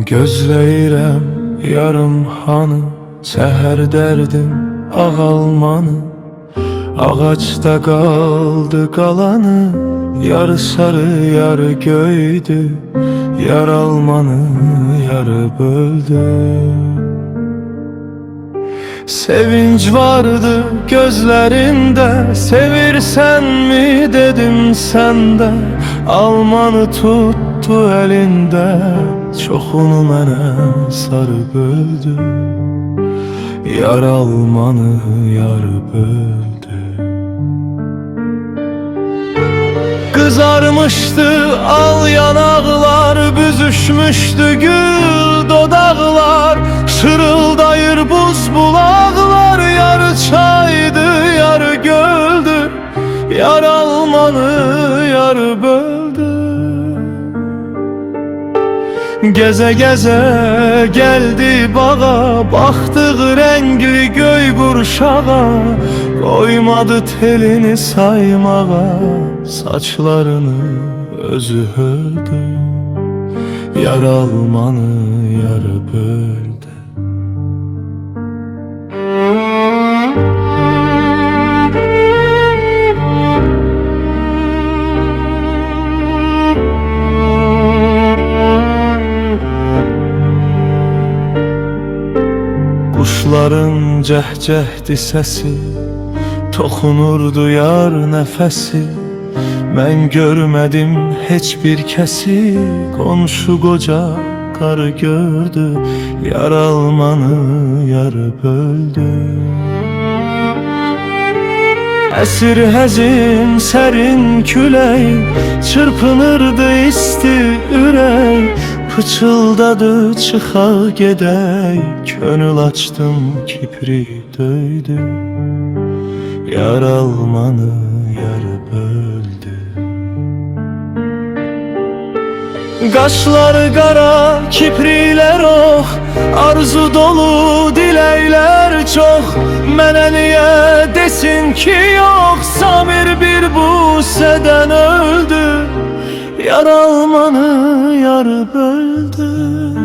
Gözləyirəm yarım hanı, səhər dərdim ağalmanı. Ağacda qaldı qalanı, yarı sarı yarı göydü. Yar almanı yarı böldü. Sevinç vardı gözlərində, sevirsən mi dedim səndə. Almanı tuttu əlində, çoxunu mənə sarı böldü. Yar almanı yarı böldü. Kızarmıştı al yanaklar, büzüşmüştü gül dodaklar. Şırıldayır buz bulaklar, yarı çaydı yarı göldü. Yar almanı yarı böldü. Geze geze geldi bağa, baktık renkli göy qurşağa. Koymadı telini saymağa, saçlarını özü öldü. Yar almanı yarı böldü. Kuşların cəhcəhdi səsi, toxunurdu yar nəfəsi. Mən görmədim heç bir kəsi, qonşu qoca qarı gördü. Yar almanı yarı böldü. Əsir həzin sərin külək, çırpınırdı isti ürək. Pıçıldadı çıxa gedək, könül açdım kipri döydüm. Yar almanı yarı böldü. Qaşları qara, kiprilər ox, arzu dolu diləklər çox. Mənə niyə desin ki yox, Samir bir busədən öldü. Yar almanı yarı böldü.